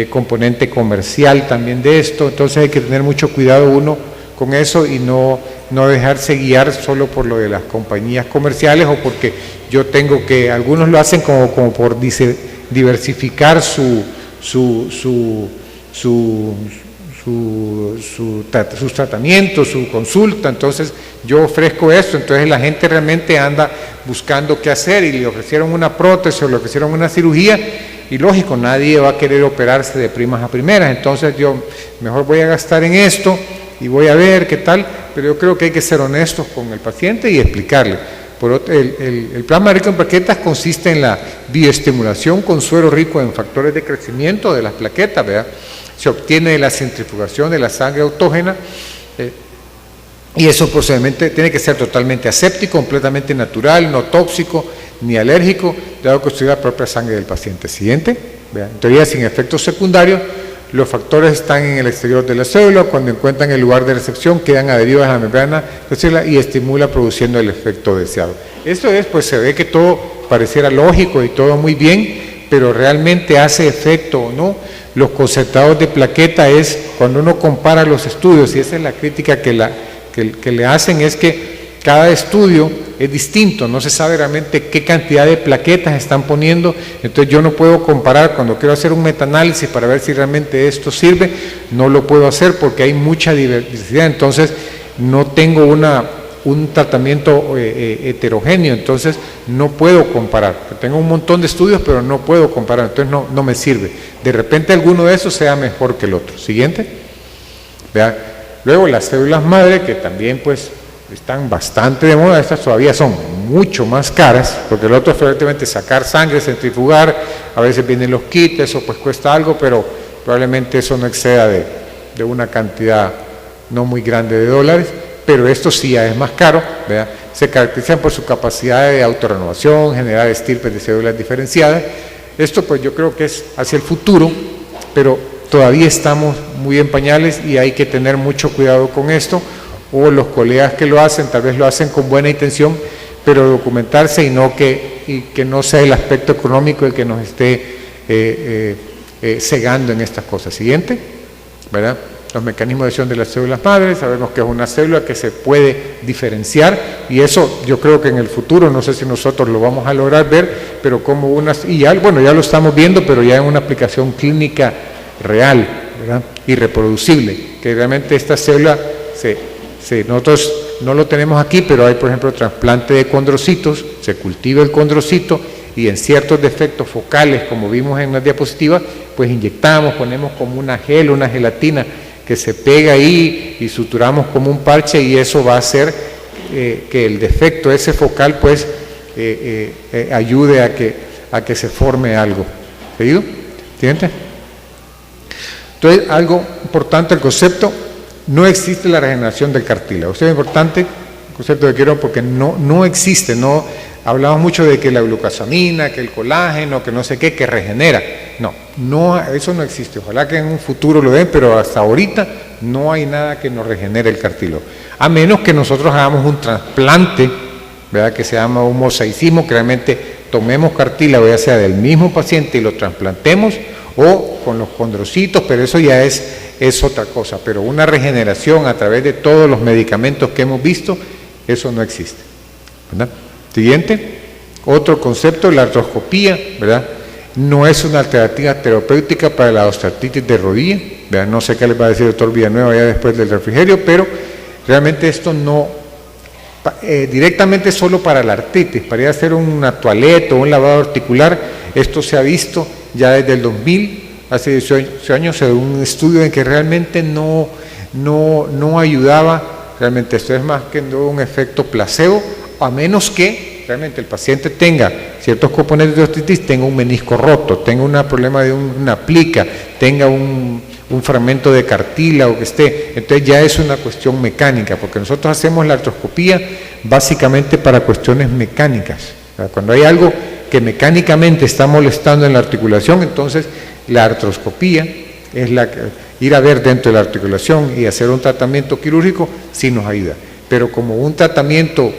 componente comercial también de esto, entonces hay que tener mucho cuidado uno con eso y no dejarse guiar solo por lo de las compañías comerciales, o porque yo tengo que, algunos lo hacen como por diversificar sus tratamientos, su consulta. Entonces yo ofrezco esto, entonces la gente realmente anda buscando qué hacer y le ofrecieron una prótesis o le ofrecieron una cirugía y lógico, nadie va a querer operarse de primas a primeras, entonces yo mejor voy a gastar en esto y voy a ver qué tal, pero yo creo que hay que ser honestos con el paciente y explicarle. El plasma rico en plaquetas consiste en la bioestimulación con suero rico en factores de crecimiento de las plaquetas, ¿verdad? Se obtiene de la centrifugación de la sangre autógena y eso procedimiento tiene que ser totalmente aséptico, completamente natural, no tóxico ni alérgico, dado que estudia la propia sangre del paciente. Siguiente, vean, en teoría sin efectos secundarios, los factores están en el exterior de la célula, cuando encuentran el lugar de recepción quedan adheridos a la membrana de la célula y estimula produciendo el efecto deseado. Esto es, pues se ve que todo pareciera lógico y todo muy bien, pero realmente hace efecto o no. Los concentrados de plaqueta es cuando uno compara los estudios, y esa es la crítica que le hacen, es que cada estudio es distinto, no se sabe realmente qué cantidad de plaquetas están poniendo, entonces yo no puedo comparar. Cuando quiero hacer un metaanálisis para ver si realmente esto sirve, no lo puedo hacer porque hay mucha diversidad, entonces no tengo un tratamiento heterogéneo, entonces no puedo comparar. Tengo un montón de estudios, pero no puedo comparar, entonces no me sirve. De repente alguno de esos sea mejor que el otro. Siguiente. Vea. Luego las células madre, que también pues están bastante de moda, estas todavía son mucho más caras, porque el otro es frecuentemente sacar sangre, centrifugar, a veces vienen los kits, eso pues cuesta algo, pero probablemente eso no exceda de una cantidad no muy grande de dólares, pero esto sí ya es más caro, ¿verdad? Se caracterizan por su capacidad de autorrenovación, generar estirpes de células diferenciadas. Esto pues yo creo que es hacia el futuro, pero todavía estamos muy en pañales y hay que tener mucho cuidado con esto, o los colegas que lo hacen tal vez lo hacen con buena intención, pero documentarse y que no sea el aspecto económico el que nos esté cegando en estas cosas. Siguiente, ¿verdad? Los mecanismos de acción de las células madres, sabemos que es una célula que se puede diferenciar y eso yo creo que en el futuro, no sé si nosotros lo vamos a lograr ver, pero como unas, y ya, bueno, ya lo estamos viendo, pero ya en una aplicación clínica real, ¿verdad? Y reproducible, que realmente esta célula, nosotros no lo tenemos aquí, pero hay por ejemplo trasplante de condrocitos, se cultiva el condrocito y en ciertos defectos focales, como vimos en las diapositivas, pues inyectamos, ponemos como una gel, una gelatina, que se pega ahí y suturamos como un parche y eso va a hacer que el defecto ese focal pues ayude a que se forme algo. ¿Seguido? ¿Siguiente? Entonces, algo importante el concepto, no existe la regeneración del cartílago. Esto es importante, el concepto que quiero, porque no existe, hablamos mucho de que la glucosamina, que el colágeno, que no sé qué, que regenera. No, eso no existe. Ojalá que en un futuro lo den, pero hasta ahorita no hay nada que nos regenere el cartílago. A menos que nosotros hagamos un trasplante, ¿verdad? Que se llama un mosaicismo, que realmente tomemos cartílago, ya sea del mismo paciente y lo trasplantemos, o con los condrocitos, pero eso ya es otra cosa. Pero una regeneración a través de todos los medicamentos que hemos visto, eso no existe, ¿verdad? Siguiente, otro concepto, la artroscopía, ¿verdad? No es una alternativa terapéutica para la osteoartritis de rodilla, ¿verdad? No sé qué les va a decir el doctor Villanueva ya después del refrigerio, pero realmente esto no, directamente solo para la artritis, para ir a hacer una toaleta o un lavado articular, esto se ha visto ya desde el 2000, hace 18 años, un estudio en que realmente no ayudaba, realmente esto es más que un efecto placebo, a menos que realmente el paciente tenga ciertos componentes de osteoartritis, tenga un menisco roto, tenga un problema de una plica, tenga un fragmento de cartílago que esté, entonces ya es una cuestión mecánica, porque nosotros hacemos la artroscopía básicamente para cuestiones mecánicas. Cuando hay algo que mecánicamente está molestando en la articulación, entonces la artroscopía es ir a ver dentro de la articulación y hacer un tratamiento quirúrgico, sí nos ayuda, pero como un tratamiento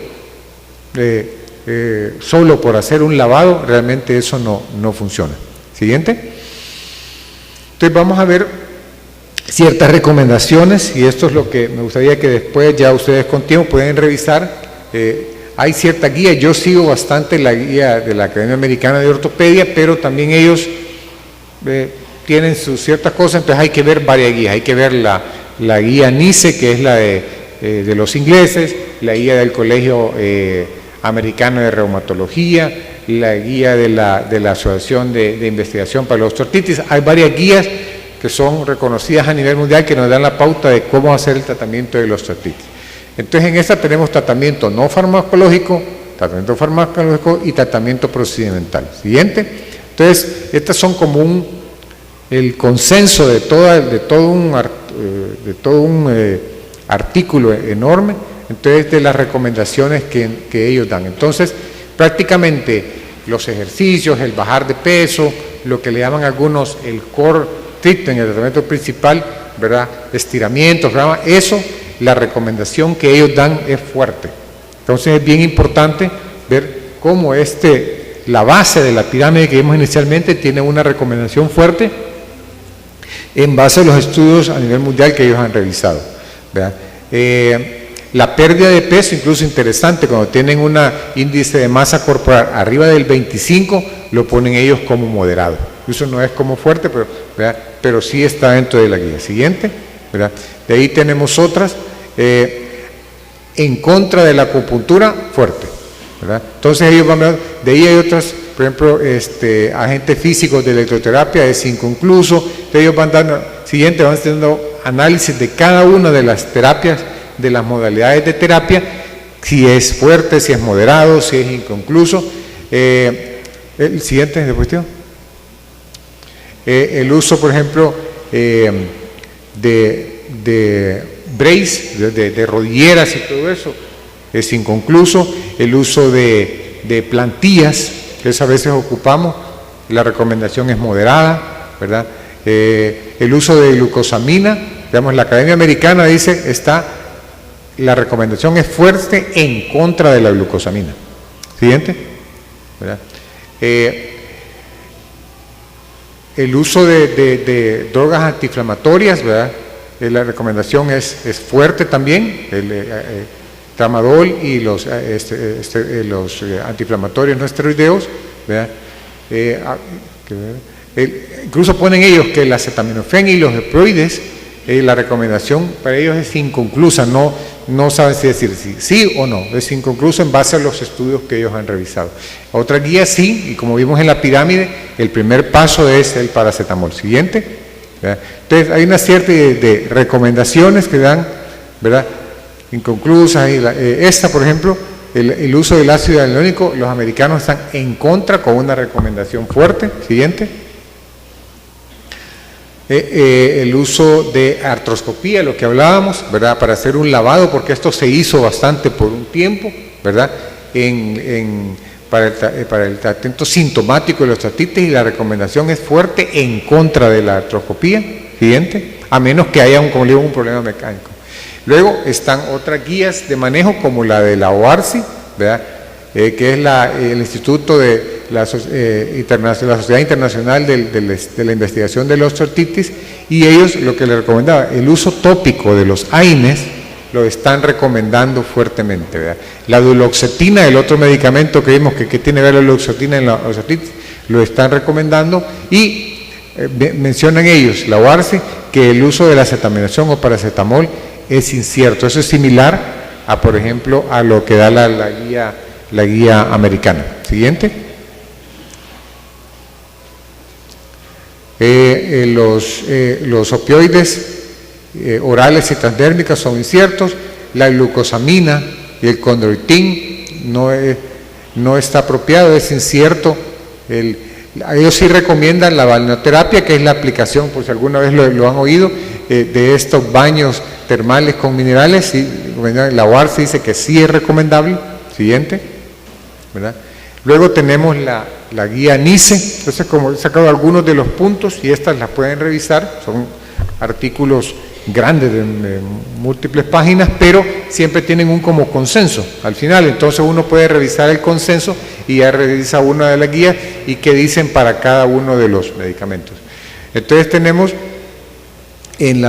solo por hacer un lavado, realmente eso no funciona. Siguiente. Entonces vamos a ver ciertas recomendaciones y esto es lo que me gustaría que después ya ustedes con tiempo pueden revisar. Hay cierta guía, yo sigo bastante la guía de la Academia Americana de Ortopedia, pero también ellos tienen sus ciertas cosas, entonces hay que ver varias guías, hay que ver la guía NICE, que es la de los ingleses, la guía del Colegio Americano de Reumatología, la guía de la Asociación de Investigación para la Osteoartritis. Hay varias guías que son reconocidas a nivel mundial que nos dan la pauta de cómo hacer el tratamiento de la osteoartritis. Entonces en esta tenemos tratamiento no farmacológico, tratamiento farmacológico y tratamiento procedimental. Siguiente. Entonces estas son como el consenso de todo un artículo enorme, entonces de las recomendaciones que ellos dan. Entonces prácticamente los ejercicios, el bajar de peso, lo que le llaman algunos el core treatment, el tratamiento principal, ¿verdad? Estiramientos, ¿verdad? Eso, la recomendación que ellos dan es fuerte. Entonces es bien importante ver cómo la base de la pirámide que vimos inicialmente tiene una recomendación fuerte en base a los estudios a nivel mundial que ellos han revisado, ¿verdad? La pérdida de peso, incluso interesante, cuando tienen un índice de masa corporal arriba del 25, lo ponen ellos como moderado. Eso no es como fuerte, pero sí está dentro de la guía. Siguiente, ¿verdad? De ahí tenemos otras, en contra de la acupuntura, fuerte, ¿verdad? Entonces ellos van a ver, de ahí hay otras, por ejemplo, agentes físicos de electroterapia, es inconcluso. Entonces ellos van dando, siguiente, van haciendo análisis de cada una de las terapias, de las modalidades de terapia, si es fuerte, si es moderado, si es inconcluso. El siguiente diapositiva. El uso, por ejemplo, de brace, de rodilleras y todo eso, es inconcluso. El uso de plantillas, que a veces ocupamos, la recomendación es moderada, ¿verdad? El uso de glucosamina, digamos, la Academia Americana dice, la recomendación es fuerte en contra de la glucosamina. Siguiente, ¿verdad? El uso de drogas antiinflamatorias, ¿verdad? La recomendación es fuerte también, el tramadol y los antiinflamatorios no esteroideos, ¿verdad? Incluso ponen ellos que el acetaminofén y los opioides, la recomendación para ellos es inconclusa, no saben si decir sí o no, es inconcluso en base a los estudios que ellos han revisado. Otra guía sí, y como vimos en la pirámide, el primer paso es el paracetamol. Siguiente, ¿verdad? Entonces hay una serie de recomendaciones que dan, ¿verdad?, inconclusas. Esta, por ejemplo, el uso del ácido hialurónico, los americanos están en contra con una recomendación fuerte. Siguiente. El uso de artroscopía, lo que hablábamos, ¿verdad?, para hacer un lavado, porque esto se hizo bastante por un tiempo, ¿verdad?, para el tratamiento sintomático de la osteoartritis, y la recomendación es fuerte en contra de la artroscopía. Siguiente, a menos que haya un problema mecánico. Luego están otras guías de manejo, como la de la OARSI, ¿verdad?, que es el Instituto de la Sociedad Internacional de la Investigación de la Osteoartritis, y ellos lo que les recomendaba, el uso tópico de los AINES, lo están recomendando fuertemente, ¿verdad? La duloxetina, el otro medicamento que vimos que tiene que ver la duloxetina en la osteoartritis, lo están recomendando, y mencionan ellos, la OARSI, que el uso de la acetaminofén o paracetamol es incierto. Eso es similar a, por ejemplo, a lo que da la guía americana. Siguiente. Los opioides orales y transdérmicas son inciertos. La glucosamina y el condroitin no está apropiado, es incierto. Ellos sí recomiendan la balneoterapia, que es la aplicación, por si alguna vez lo han oído, de estos baños termales con minerales. Y la OARS dice que sí es recomendable. Siguiente, ¿verdad? Luego tenemos la guía NICE. Entonces, como he sacado algunos de los puntos, y estas las pueden revisar, son artículos grandes de múltiples páginas, pero siempre tienen un como consenso al final. Entonces uno puede revisar el consenso y ya revisa una de las guías y qué dicen para cada uno de los medicamentos. Entonces tenemos en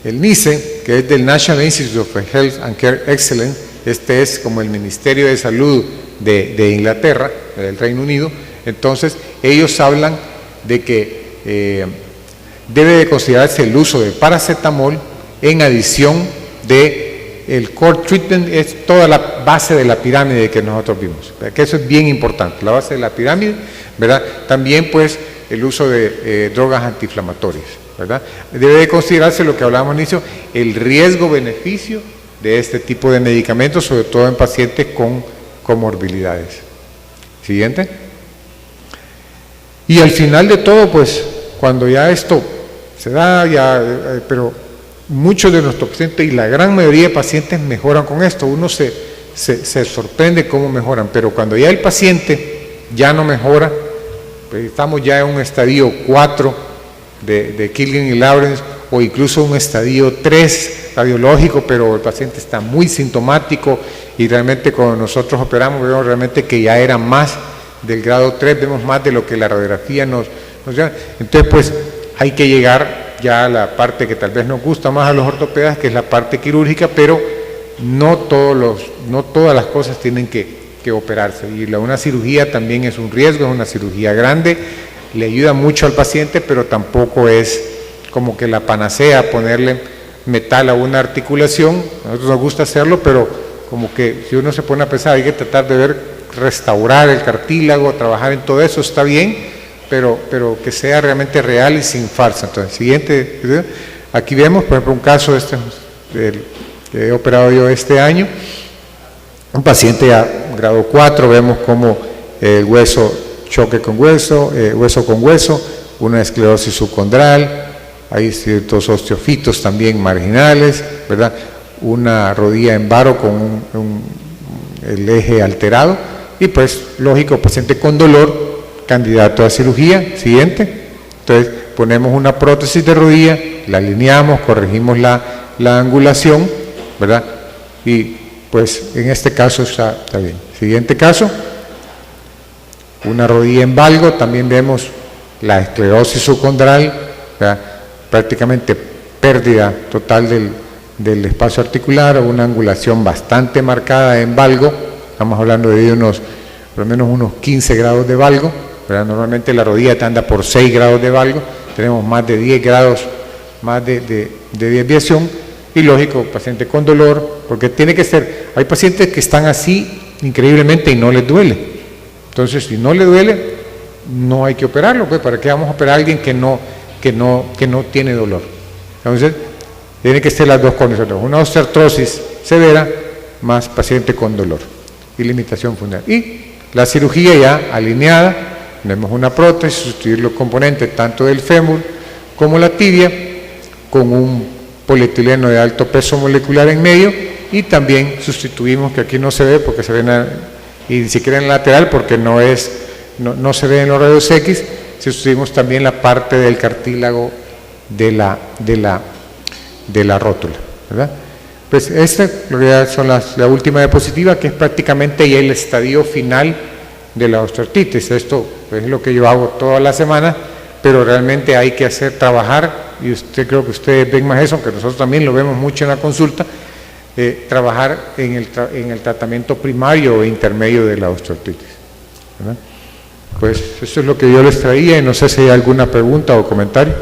el NICE, que es del National Institute of Health and Care Excellence. Este es como el Ministerio de Salud de Inglaterra, del Reino Unido. Entonces ellos hablan de que debe de considerarse el uso de paracetamol en adición de el core treatment, es toda la base de la pirámide que nosotros vimos, ¿verdad? Que eso es bien importante, la base de la pirámide, ¿verdad? También pues el uso de drogas antiinflamatorias, ¿verdad? Debe de considerarse lo que hablábamos al inicio, el riesgo-beneficio de este tipo de medicamentos, sobre todo en pacientes con comorbilidades. Siguiente. Y al final de todo, pues, cuando ya esto se da, pero muchos de nuestros pacientes y la gran mayoría de pacientes mejoran con esto. Uno se sorprende cómo mejoran, pero cuando ya el paciente ya no mejora, pues estamos ya en un estadio 4 de Killian y Lawrence, o incluso un estadio 3 radiológico, pero el paciente está muy sintomático, y realmente cuando nosotros operamos vemos realmente que ya era más del grado 3, vemos más de lo que la radiografía nos da. Entonces pues hay que llegar ya a la parte que tal vez nos gusta más a los ortopedas, que es la parte quirúrgica, pero no todas las cosas tienen que operarse, y una cirugía también es un riesgo, es una cirugía grande, le ayuda mucho al paciente, pero tampoco es como que la panacea ponerle metal a una articulación. A nosotros nos gusta hacerlo, pero como que si uno se pone a pensar, hay que tratar de restaurar el cartílago, trabajar en todo eso, está bien, pero que sea realmente real y sin farsa. Entonces, siguiente, aquí vemos, por ejemplo, un caso que he operado yo este año, Un paciente ya grado 4, vemos como el hueso choque con hueso, hueso con hueso, una esclerosis subcondral, hay ciertos osteofitos también marginales, ¿verdad? Una rodilla en varo con el eje alterado y pues lógico, paciente con dolor, candidato a cirugía. Siguiente. Entonces ponemos una prótesis de rodilla, la alineamos, corregimos la angulación, ¿verdad? Y pues en este caso está bien. Siguiente caso, una rodilla en valgo, también vemos la esclerosis subcondral, ¿verdad? Prácticamente pérdida total del espacio articular, una angulación bastante marcada en valgo, estamos hablando de por lo menos unos 15 grados de valgo, ¿verdad? Normalmente la rodilla te anda por 6 grados de valgo, tenemos más de 10 grados más de desviación, y lógico, paciente con dolor, porque tiene que ser, hay pacientes que están así increíblemente y no les duele, entonces si no le duele, no hay que operarlo, pues ¿para qué vamos a operar a alguien que no tiene dolor? Entonces, tiene que ser las dos condiciones, una osteoartrosis severa más paciente con dolor y limitación funcional. Y la cirugía ya alineada, tenemos una prótesis, sustituir los componentes tanto del fémur como la tibia con un polietileno de alto peso molecular en medio, y también sustituimos, que aquí no se ve porque se ve y ni siquiera en el lateral porque no se ve en los rayos X, sustituimos también la parte del cartílago de la rótula, ¿verdad? Pues esta son la última diapositiva, que es prácticamente ya el estadio final de la osteoartritis. Esto es lo que yo hago toda la semana, pero realmente hay que trabajar, y creo que ustedes ven más eso, aunque nosotros también lo vemos mucho en la consulta, trabajar en el tratamiento primario o intermedio de la osteoartritis, ¿verdad? Pues eso es lo que yo les traía, y no sé si hay alguna pregunta o comentario.